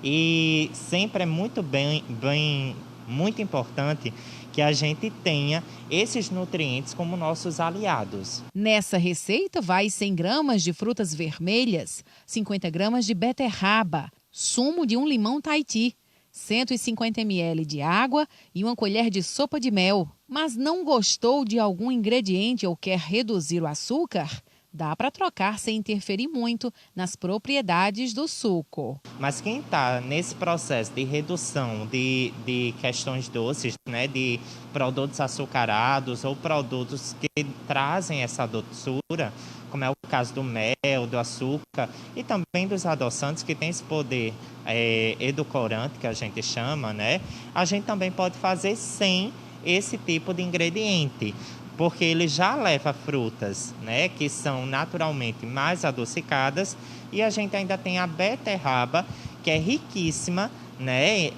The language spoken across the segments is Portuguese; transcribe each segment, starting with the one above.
E sempre é muito importante que a gente tenha esses nutrientes como nossos aliados. Nessa receita vai 100 gramas de frutas vermelhas, 50 gramas de beterraba, sumo de um limão Tahiti, 150 ml de água e uma colher de sopa de mel. Mas não gostou de algum ingrediente ou quer reduzir o açúcar? Dá para trocar sem interferir muito nas propriedades do suco. Mas quem está nesse processo de redução de questões doces, né, de produtos açucarados ou produtos que trazem essa doçura, como é o caso do mel, do açúcar e também dos adoçantes que tem esse poder edulcorante que a gente chama, né? A gente também pode fazer sem esse tipo de ingrediente, porque ele já leva frutas, né, que são naturalmente mais adocicadas, e a gente ainda tem a beterraba, que é riquíssima, né,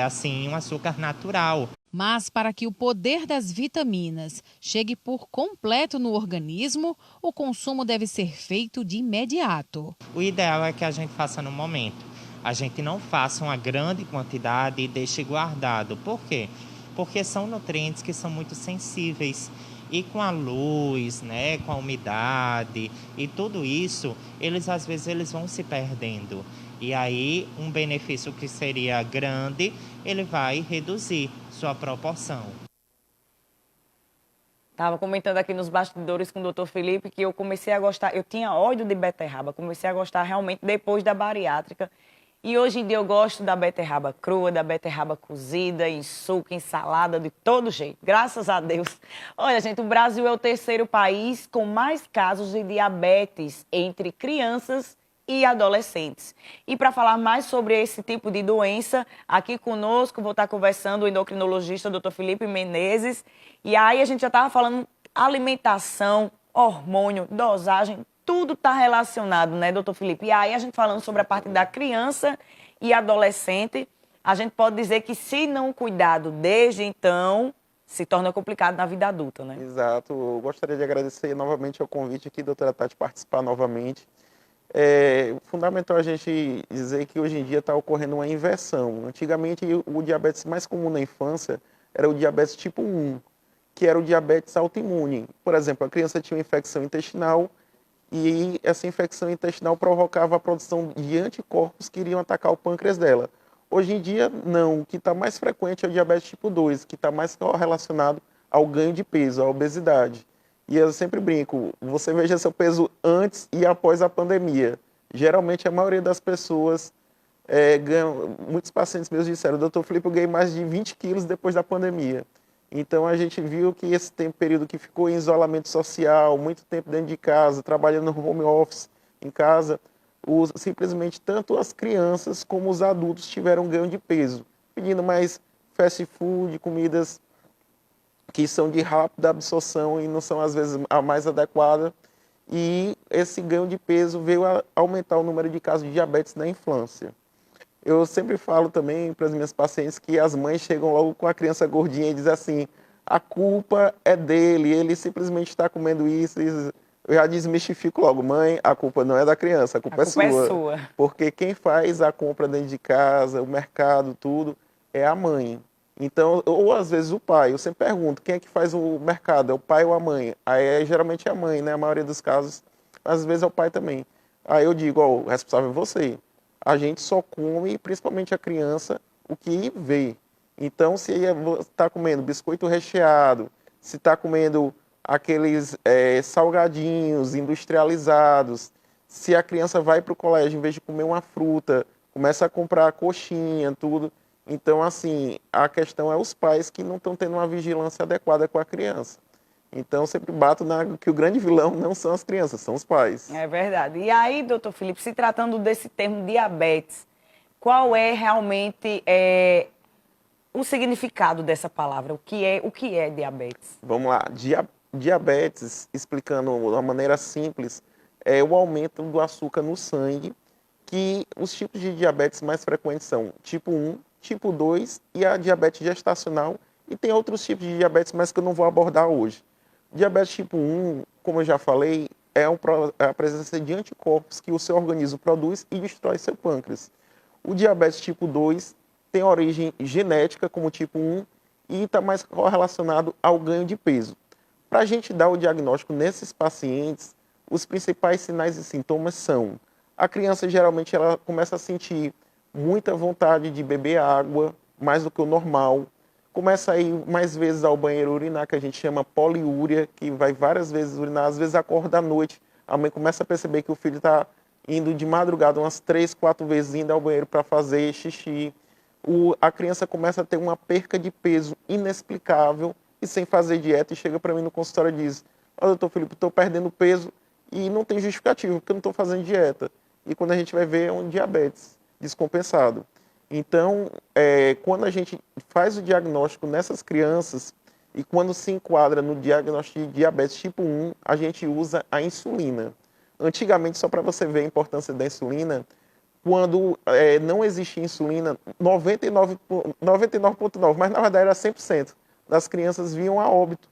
assim, um açúcar natural. Mas para que o poder das vitaminas chegue por completo no organismo, o consumo deve ser feito de imediato. O ideal é que a gente faça no momento. A gente não faça uma grande quantidade e deixe guardado. Por quê? Porque são nutrientes que são muito sensíveis. E com a luz, né, com a umidade e tudo isso, às vezes eles vão se perdendo. E aí um benefício que seria grande, ele vai reduzir sua proporção. Estava comentando aqui nos bastidores com o Dr. Felipe que eu comecei a gostar, eu tinha ódio de beterraba, comecei a gostar realmente depois da bariátrica. E hoje em dia eu gosto da beterraba crua, da beterraba cozida, em suco, em salada, de todo jeito. Graças a Deus. Olha, gente, o Brasil é o terceiro país com mais casos de diabetes entre crianças e adolescentes. E para falar mais sobre esse tipo de doença, aqui conosco vou estar conversando o endocrinologista Dr. Felipe Menezes. E aí a gente já estava falando alimentação, hormônio, dosagem, tudo está relacionado, né, doutor Felipe? E aí a gente falando sobre a parte da criança e adolescente, a gente pode dizer que se não cuidado desde então, se torna complicado na vida adulta, né? Exato. Eu gostaria de agradecer novamente o convite aqui, doutora Tati, participar novamente. É fundamental a gente dizer que hoje em dia está ocorrendo uma inversão. Antigamente, o diabetes mais comum na infância era o diabetes tipo 1, que era o diabetes autoimune. Por exemplo, a criança tinha uma infecção intestinal e essa infecção intestinal provocava a produção de anticorpos que iriam atacar o pâncreas dela. Hoje em dia, não. O que está mais frequente é o diabetes tipo 2, que está mais relacionado ao ganho de peso, à obesidade. E eu sempre brinco, você veja seu peso antes e após a pandemia. Geralmente, a maioria das pessoas ganham... Muitos pacientes meus disseram, doutor Felipe, eu ganhei mais de 20 quilos depois da pandemia. Então, a gente viu que esse período que ficou em isolamento social, muito tempo dentro de casa, trabalhando no home office, em casa, simplesmente tanto as crianças como os adultos tiveram ganho de peso, pedindo mais fast food, comidas que são de rápida absorção e não são, às vezes, a mais adequada. E esse ganho de peso veio a aumentar o número de casos de diabetes na infância. Eu sempre falo também para as minhas pacientes que as mães chegam logo com a criança gordinha e dizem assim, a culpa é dele, ele simplesmente está comendo isso. Eu já desmistifico logo, mãe, a culpa não é da criança, a culpa é sua. Porque quem faz a compra dentro de casa, o mercado, tudo, é a mãe. Então, ou às vezes o pai, eu sempre pergunto, quem é que faz o mercado, é o pai ou a mãe? Aí geralmente é a mãe, né, a maioria dos casos, às vezes é o pai também. Aí eu digo, ó, o responsável é você. A gente só come, principalmente a criança, o que vê. Então, se está comendo biscoito recheado, se está comendo aqueles salgadinhos industrializados, se a criança vai para o colégio, em vez de comer uma fruta, começa a comprar coxinha, tudo. Então, assim, a questão é os pais que não estão tendo uma vigilância adequada com a criança. Então, sempre bato que o grande vilão não são as crianças, são os pais. É verdade. E aí, doutor Felipe, se tratando desse termo diabetes, qual é realmente o significado dessa palavra? O que é diabetes? Vamos lá. Diabetes, explicando de uma maneira simples, é o aumento do açúcar no sangue, que os tipos de diabetes mais frequentes são tipo 1, tipo 2 e a diabetes gestacional. E tem outros tipos de diabetes, mas que eu não vou abordar hoje. Diabetes tipo 1, como eu já falei, é a presença de anticorpos que o seu organismo produz e destrói seu pâncreas. O diabetes tipo 2 tem origem genética, como tipo 1, e está mais correlacionado ao ganho de peso. Para a gente dar o diagnóstico nesses pacientes, os principais sinais e sintomas são: a criança geralmente ela começa a sentir muita vontade de beber água, mais do que o normal, começa a ir mais vezes ao banheiro urinar, que a gente chama poliúria, que vai várias vezes urinar, às vezes acorda à noite, a mãe começa a perceber que o filho está indo de madrugada umas 3, 4 vezes indo ao banheiro para fazer xixi. A criança começa a ter uma perca de peso inexplicável e sem fazer dieta, e chega para mim no consultório e diz: "Ó, doutor Felipe, estou perdendo peso e não tem justificativo, porque eu não estou fazendo dieta." E quando a gente vai ver, é um diabetes descompensado. Então, quando a gente faz o diagnóstico nessas crianças e quando se enquadra no diagnóstico de diabetes tipo 1, a gente usa a insulina. Antigamente, só para você ver a importância da insulina, quando não existia insulina, 99,9, mas na verdade era 100% das crianças vinham a óbito.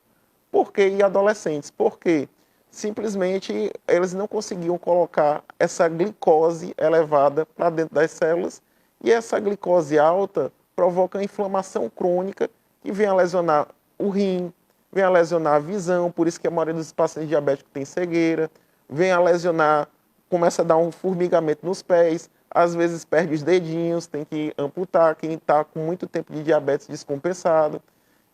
Por quê? E adolescentes. Por quê? Simplesmente eles não conseguiam colocar essa glicose elevada para dentro das células, e essa glicose alta provoca inflamação crônica que vem a lesionar o rim, vem a lesionar a visão, por isso que a maioria dos pacientes diabéticos tem cegueira, vem a lesionar, começa a dar um formigamento nos pés, às vezes perde os dedinhos, tem que amputar, quem está com muito tempo de diabetes descompensado.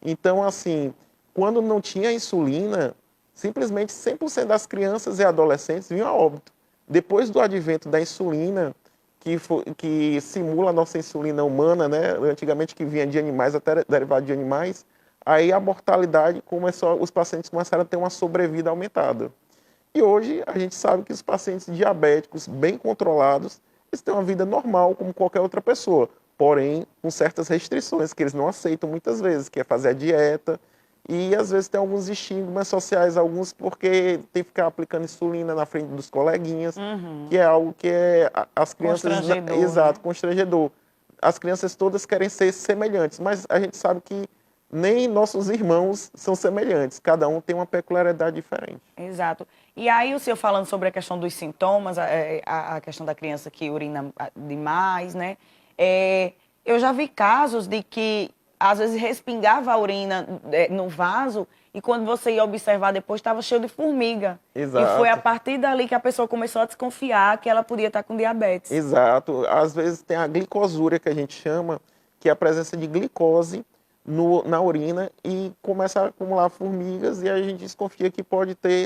Então, assim, quando não tinha insulina, simplesmente 100% das crianças e adolescentes vinham a óbito. Depois do advento da insulina, que simula a nossa insulina humana, né? Antigamente que vinha de animais, até derivado de animais, aí a mortalidade os pacientes começaram a ter uma sobrevida aumentada. E hoje a gente sabe que os pacientes diabéticos bem controlados, eles têm uma vida normal como qualquer outra pessoa, porém com certas restrições que eles não aceitam muitas vezes, que é fazer a dieta. E às vezes tem alguns estigmas sociais, alguns porque tem que ficar aplicando insulina na frente dos coleguinhas, que é algo que as crianças... Constrangedor, Exato, né? Constrangedor. As crianças todas querem ser semelhantes, mas a gente sabe que nem nossos irmãos são semelhantes, cada um tem uma peculiaridade diferente. Exato. E aí o senhor falando sobre a questão dos sintomas, a questão da criança que urina demais, né? Eu já vi casos de que às vezes respingava a urina no vaso e quando você ia observar depois estava cheio de formiga. Exato. E foi a partir dali que a pessoa começou a desconfiar que ela podia estar com diabetes. Exato. Às vezes tem a glicosúria, que a gente chama, que é a presença de glicose na urina e começa a acumular formigas e a gente desconfia que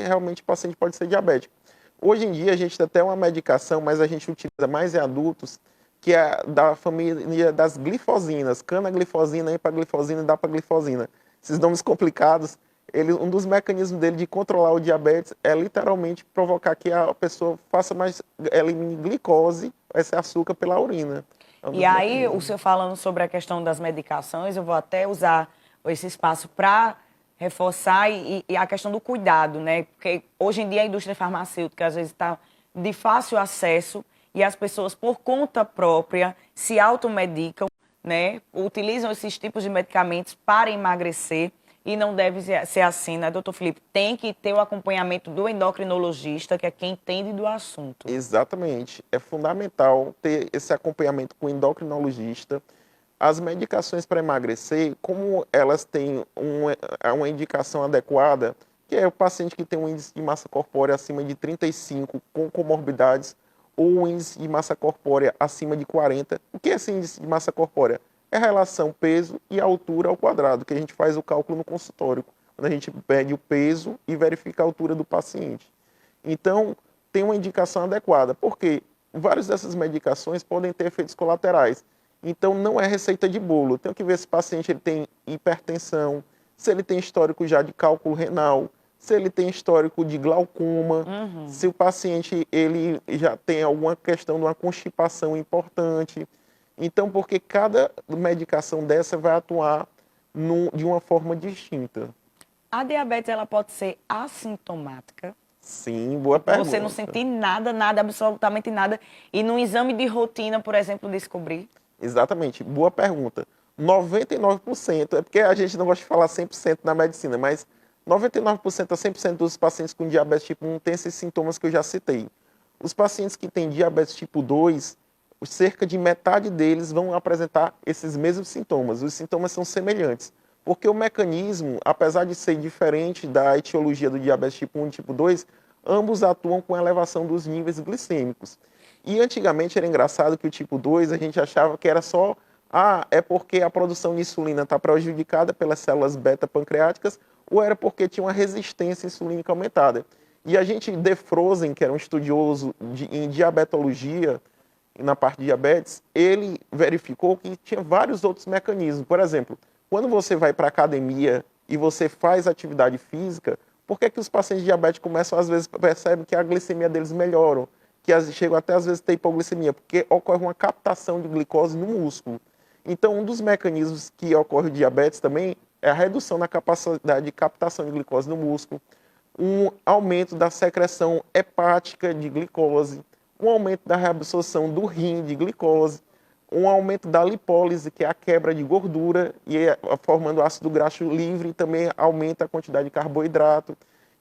realmente o paciente pode ser diabético. Hoje em dia a gente tem até uma medicação, mas a gente utiliza mais em adultos, que é da família das glifosinas, canaglifosina, empaglifosina e dapaglifosina. Esses nomes complicados, um dos mecanismos dele de controlar o diabetes é literalmente provocar que a pessoa elimine glicose, esse açúcar, pela urina. E aí, o senhor falando sobre a questão das medicações, eu vou até usar esse espaço para reforçar e a questão do cuidado, né? Porque hoje em dia a indústria farmacêutica às vezes está de fácil acesso e as pessoas, por conta própria, se automedicam, né? Utilizam esses tipos de medicamentos para emagrecer e não deve ser assim, né, doutor Felipe? Tem que ter o acompanhamento do endocrinologista, que é quem entende do assunto. Exatamente. É fundamental ter esse acompanhamento com o endocrinologista. As medicações para emagrecer, como elas têm uma indicação adequada, que é o paciente que tem um índice de massa corpórea acima de 35 com comorbidades, ou um índice de massa corpórea acima de 40. O que é esse índice de massa corpórea? É a relação peso e altura ao quadrado, que a gente faz o cálculo no consultório, quando a gente pede o peso e verifica a altura do paciente. Então, tem uma indicação adequada, porque várias dessas medicações podem ter efeitos colaterais. Então, não é receita de bolo. Tem que ver se o paciente ele tem hipertensão, se ele tem histórico já de cálculo renal, se ele tem histórico de glaucoma, se o paciente ele já tem alguma questão de uma constipação importante. Então, porque cada medicação dessa vai atuar de uma forma distinta. A diabetes ela pode ser assintomática? Sim, boa pergunta. Você não sentir nada, absolutamente nada, e num exame de rotina, por exemplo, descobrir? Exatamente, boa pergunta. 99%, é porque a gente não gosta de falar 100% na medicina, mas 99% a 100% dos pacientes com diabetes tipo 1 têm esses sintomas que eu já citei. Os pacientes que têm diabetes tipo 2, cerca de metade deles vão apresentar esses mesmos sintomas. Os sintomas são semelhantes, porque o mecanismo, apesar de ser diferente da etiologia do diabetes tipo 1 e tipo 2, ambos atuam com elevação dos níveis glicêmicos. E antigamente era engraçado que o tipo 2 a gente achava que era só é porque a produção de insulina está prejudicada pelas células beta-pancreáticas ou era porque tinha uma resistência insulínica aumentada. E a gente, De Frozen, que era um estudioso em diabetologia, na parte de diabetes, ele verificou que tinha vários outros mecanismos. Por exemplo, quando você vai para a academia e você faz atividade física, por que os pacientes diabéticos começam, às vezes, percebem que a glicemia deles melhora, que chegam até, às vezes, a ter hipoglicemia? Porque ocorre uma captação de glicose no músculo. Então, um dos mecanismos que ocorre o diabetes também é a redução na capacidade de captação de glicose no músculo, um aumento da secreção hepática de glicose, um aumento da reabsorção do rim de glicose, um aumento da lipólise, que é a quebra de gordura, e formando ácido graxo livre, e também aumenta a quantidade de carboidrato.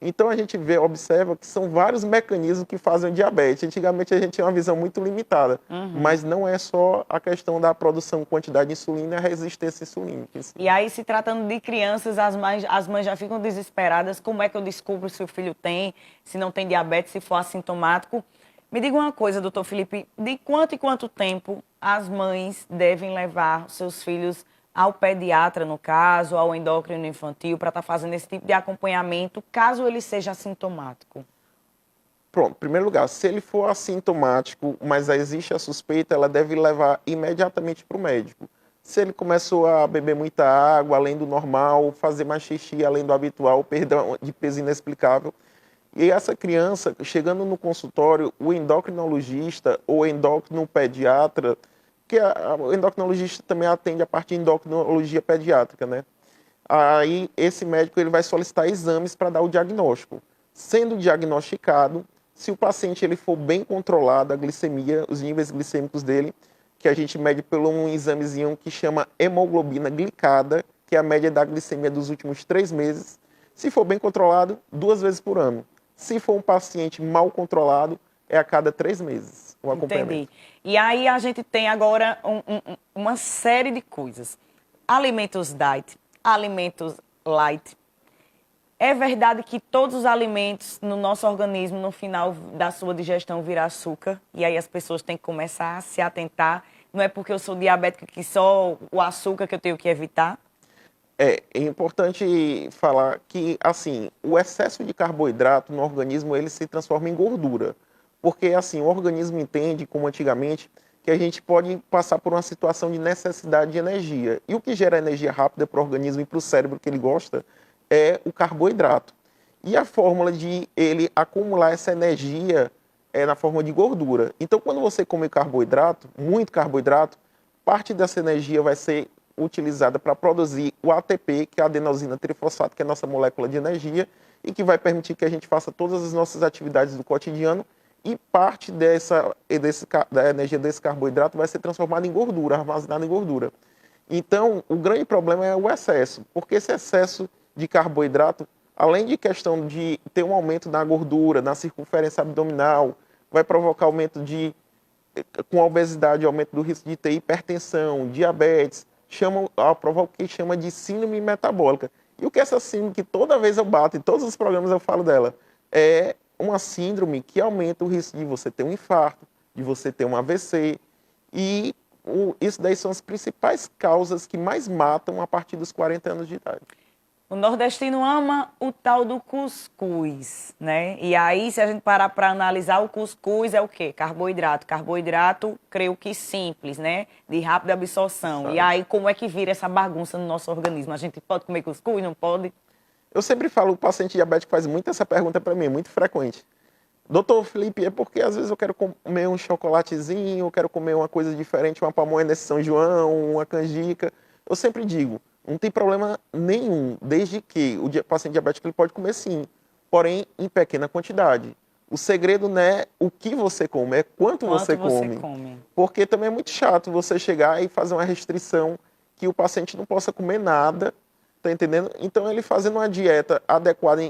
Então a gente observa que são vários mecanismos que fazem o diabetes. Antigamente a gente tinha uma visão muito limitada, mas não é só a questão da produção, quantidade de insulina e a resistência insulínica. E aí, se tratando de crianças, as mães já ficam desesperadas. Como é que eu descubro se o filho tem, se não tem diabetes, se for assintomático? Me diga uma coisa, doutor Felipe, de quanto em quanto tempo as mães devem levar seus filhos ao pediatra, no caso, ao endócrino infantil, para estar fazendo esse tipo de acompanhamento, caso ele seja assintomático? Pronto, em primeiro lugar, se ele for assintomático, mas existe a suspeita, ela deve levar imediatamente para o médico. Se ele começou a beber muita água, além do normal, fazer mais xixi, além do habitual, perda de peso inexplicável, e essa criança, chegando no consultório, o endocrinologista ou endocrinopediatra, que o endocrinologista também atende a parte de endocrinologia pediátrica, né? Aí esse médico ele vai solicitar exames para dar o diagnóstico. Sendo diagnosticado, se o paciente ele for bem controlado, a glicemia, os níveis glicêmicos dele, que a gente mede por um examezinho que chama hemoglobina glicada, que é a média da glicemia dos últimos 3 meses. Se for bem controlado, 2 vezes por ano. Se for um paciente mal controlado, é a cada 3 meses o acompanhamento. Entendi. E aí a gente tem agora uma série de coisas. Alimentos diet, alimentos light. É verdade que todos os alimentos no nosso organismo, no final da sua digestão, viram açúcar. E aí as pessoas têm que começar a se atentar. Não é porque eu sou diabética que só o açúcar que eu tenho que evitar? É importante falar que, assim, o excesso de carboidrato no organismo, ele se transforma em gordura. Porque, assim, o organismo entende, como antigamente, que a gente pode passar por uma situação de necessidade de energia. E o que gera energia rápida para o organismo e para o cérebro que ele gosta é o carboidrato. E a fórmula de ele acumular essa energia é na forma de gordura. Então, quando você come carboidrato, muito carboidrato, parte dessa energia vai ser utilizada para produzir o ATP, que é a adenosina trifosfato, que é a nossa molécula de energia, e que vai permitir que a gente faça todas as nossas atividades do cotidiano, e parte da energia desse carboidrato vai ser transformada em gordura, armazenada em gordura. Então, o grande problema é o excesso, porque esse excesso de carboidrato, além de questão de ter um aumento na gordura, na circunferência abdominal, vai provocar aumento com a obesidade, aumento do risco de ter hipertensão, diabetes, provoca o que chama de síndrome metabólica. E o que é essa síndrome que toda vez eu bato, em todos os programas eu falo dela, é uma síndrome que aumenta o risco de você ter um infarto, de você ter um AVC, e isso daí são as principais causas que mais matam a partir dos 40 anos de idade. O nordestino ama o tal do cuscuz, né? E aí, se a gente parar para analisar, o cuscuz é o quê? Carboidrato. Carboidrato, creio que simples, né? De rápida absorção. Sabe. E aí, como é que vira essa bagunça no nosso organismo? A gente pode comer cuscuz, não pode? Eu sempre falo, o paciente diabético faz muito essa pergunta para mim, muito frequente. Doutor Felipe, é porque às vezes eu quero comer um chocolatezinho, eu quero comer uma coisa diferente, uma pamonha nesse São João, uma canjica. Eu sempre digo, não tem problema nenhum, desde que o paciente diabético ele pode comer sim, porém em pequena quantidade. O segredo não é o que você come, é quanto você come. Porque também é muito chato você chegar e fazer uma restrição que o paciente não possa comer nada, tá entendendo? Então ele fazendo uma dieta adequada,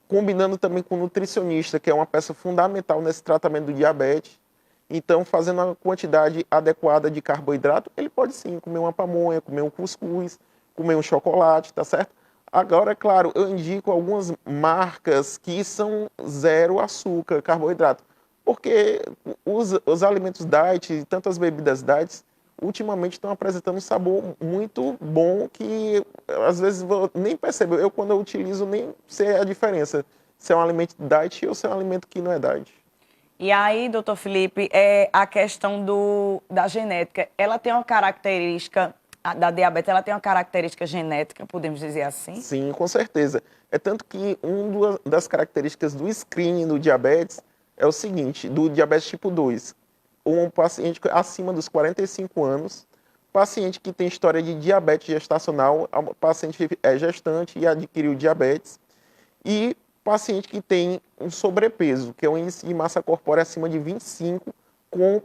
combinando também com o nutricionista, que é uma peça fundamental nesse tratamento do diabetes. Então, fazendo a quantidade adequada de carboidrato, ele pode sim comer uma pamonha, comer um cuscuz, comer um chocolate, tá certo? Agora, é claro, eu indico algumas marcas que são zero açúcar, carboidrato, porque os alimentos diet, tanto as bebidas diet, ultimamente estão apresentando um sabor muito bom que às vezes nem percebo. Eu, quando eu utilizo, nem sei a diferença se é um alimento diet ou se é um alimento que não é diet. E aí, doutor Felipe, a questão da genética, ela tem uma característica, da diabetes, ela tem uma característica genética, podemos dizer assim? Sim, com certeza. É tanto que uma das características do screening do diabetes é o seguinte, do diabetes tipo 2. Um paciente acima dos 45 anos, paciente que tem história de diabetes gestacional, paciente gestante e adquiriu diabetes, e paciente que tem um sobrepeso, que é um índice de massa corpórea acima de 25, com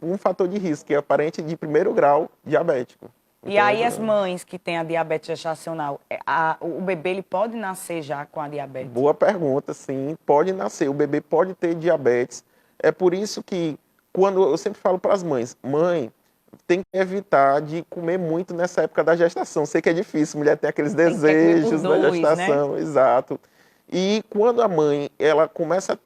um fator de risco, que é parente de primeiro grau diabético. E Então, aí as mães que têm a diabetes gestacional, o bebê ele pode nascer já com a diabetes? Boa pergunta, sim, pode nascer, o bebê pode ter diabetes. É por isso que, quando eu sempre falo para as mães, mãe, tem que evitar de comer muito nessa época da gestação. Sei que é difícil, mulher tem aqueles desejos da gestação, né? Exato. E quando a mãe ela começa a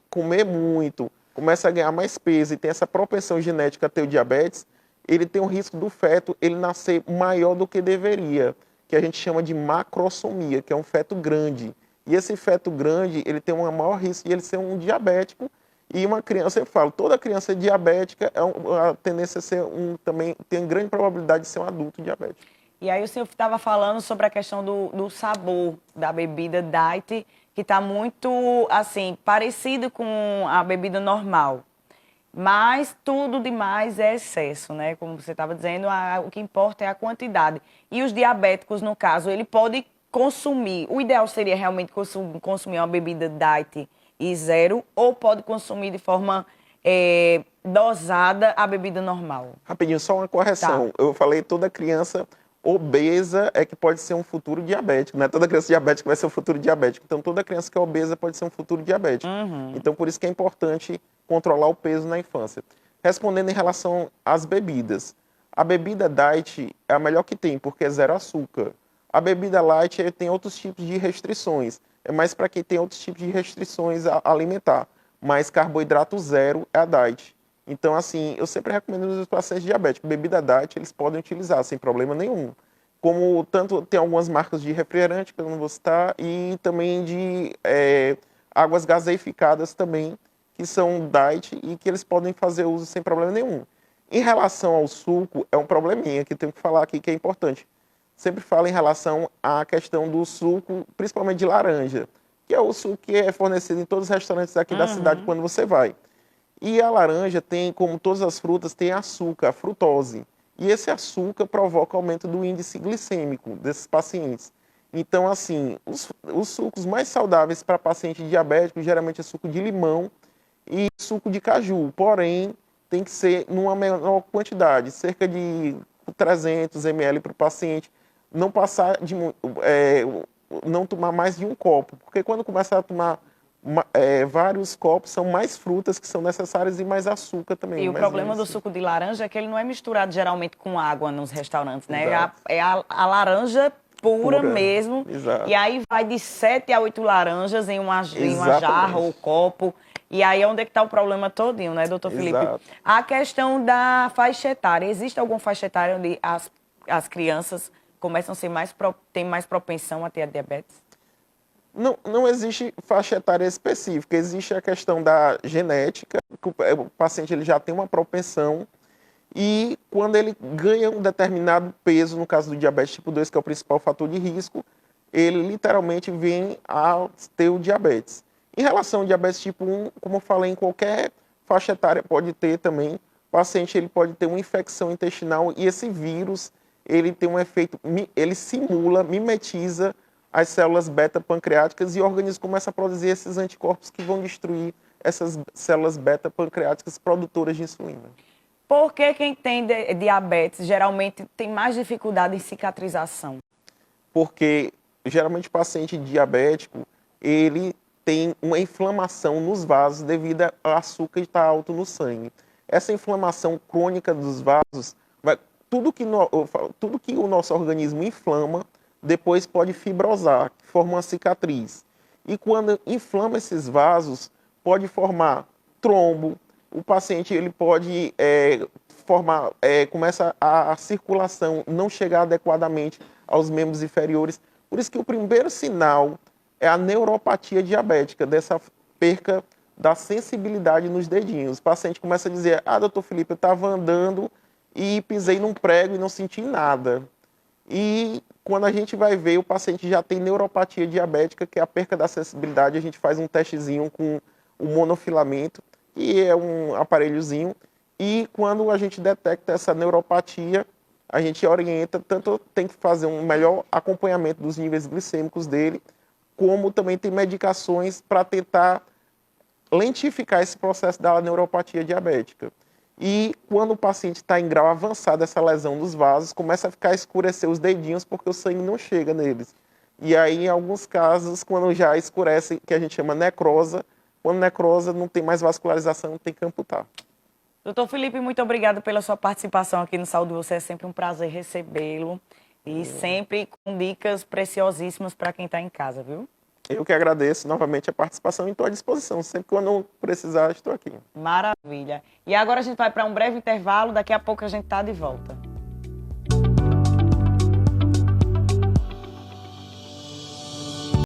comer muito, começa a ganhar mais peso e tem essa propensão genética a ter o diabetes, ele tem o risco do feto ele nascer maior do que deveria, que a gente chama de macrosomia, que é um feto grande. E esse feto grande, ele tem um maior risco de ele ser um diabético. E uma criança, eu sempre falo, toda criança diabética, a tendência a ser também tem grande probabilidade de ser um adulto diabético. E aí o senhor estava falando sobre a questão do sabor da bebida diet, que está muito, assim, parecido com a bebida normal. Mas tudo demais é excesso, né? Como você estava dizendo, o que importa é a quantidade. E os diabéticos, no caso, ele pode consumir. O ideal seria realmente consumir uma bebida diet e zero, ou pode consumir de forma dosada a bebida normal? Rapidinho, só uma correção. Tá. Eu falei toda criança obesa é que pode ser um futuro diabético. Não é toda criança diabética vai ser um futuro diabético. Então, toda criança que é obesa pode ser um futuro diabético. Então, por isso que é importante controlar o peso na infância. Respondendo em relação às bebidas. A bebida diet é a melhor que tem, porque é zero açúcar. A bebida light tem outros tipos de restrições. É mais para quem tem outros tipos de restrições alimentar. Mas carboidrato zero é a diet. Então, assim, eu sempre recomendo nos pacientes diabéticos, bebida diet eles podem utilizar sem problema nenhum. Como tanto tem algumas marcas de refrigerante, que eu não vou citar, e também de águas gaseificadas também, que são diet e que eles podem fazer uso sem problema nenhum. Em relação ao suco, é um probleminha que eu tenho que falar aqui que é importante. Sempre falo em relação à questão do suco, principalmente de laranja, que é o suco que é fornecido em todos os restaurantes aqui da cidade quando você vai. E a laranja tem, como todas as frutas, tem açúcar, a frutose. E esse açúcar provoca aumento do índice glicêmico desses pacientes. Então, assim, os sucos mais saudáveis para paciente diabético geralmente é suco de limão e suco de caju. Porém, tem que ser numa menor quantidade, cerca de 300 ml para o paciente. Não passar de não tomar mais de um copo, porque quando começar a tomar vários copos, são mais frutas que são necessárias e mais açúcar também. E o problema do suco de laranja é que ele não é misturado geralmente com água nos restaurantes, né? É a laranja pura mesmo. Exato. E aí vai de 7 a 8 laranjas em uma jarra ou copo. E aí é onde é que está o problema todinho, né, doutor Felipe? Exato. A questão da faixa etária. Existe alguma faixa etária onde as crianças começam a ser têm mais propensão a ter a diabetes? Não existe faixa etária específica, existe a questão da genética, que o paciente ele já tem uma propensão e quando ele ganha um determinado peso, no caso do diabetes tipo 2, que é o principal fator de risco, ele literalmente vem a ter o diabetes. Em relação ao diabetes tipo 1, como eu falei, em qualquer faixa etária pode ter também, o paciente ele pode ter uma infecção intestinal e esse vírus ele tem um efeito, ele simula, mimetiza as células beta-pancreáticas e o organismo começa a produzir esses anticorpos que vão destruir essas células beta-pancreáticas produtoras de insulina. Por que quem tem diabetes geralmente tem mais dificuldade em cicatrização? Porque geralmente o paciente diabético, ele tem uma inflamação nos vasos devido ao açúcar estar alto no sangue. essa inflamação crônica dos vasos, tudo que o nosso organismo inflama, depois pode fibrosar, forma uma cicatriz. E quando inflama esses vasos, pode formar trombo, o paciente ele pode começa a circulação não chegar adequadamente aos membros inferiores. Por isso que o primeiro sinal é a neuropatia diabética, dessa perca da sensibilidade nos dedinhos. O paciente começa a dizer, doutor Felipe, eu estava andando e pisei num prego e não senti nada. E quando a gente vai ver, o paciente já tem neuropatia diabética, que é a perca da sensibilidade. A gente faz um testezinho com o monofilamento, que é um aparelhozinho, e quando a gente detecta essa neuropatia, a gente orienta, tanto tem que fazer um melhor acompanhamento dos níveis glicêmicos dele, como também tem medicações para tentar lentificar esse processo da neuropatia diabética. E quando o paciente está em grau avançado, essa lesão dos vasos, começa a ficar escurecer os dedinhos porque o sangue não chega neles. E aí, em alguns casos, quando já escurece, que a gente chama necrosa, quando necrosa não tem mais vascularização, tem que amputar. Doutor Felipe, muito obrigado pela sua participação aqui no Saúde Você. É sempre um prazer recebê-lo e sempre com dicas preciosíssimas para quem está em casa, viu? Eu que agradeço novamente a participação e estou à disposição. Sempre que eu não precisar, estou aqui. Maravilha. E agora a gente vai para um breve intervalo, daqui a pouco a gente está de volta.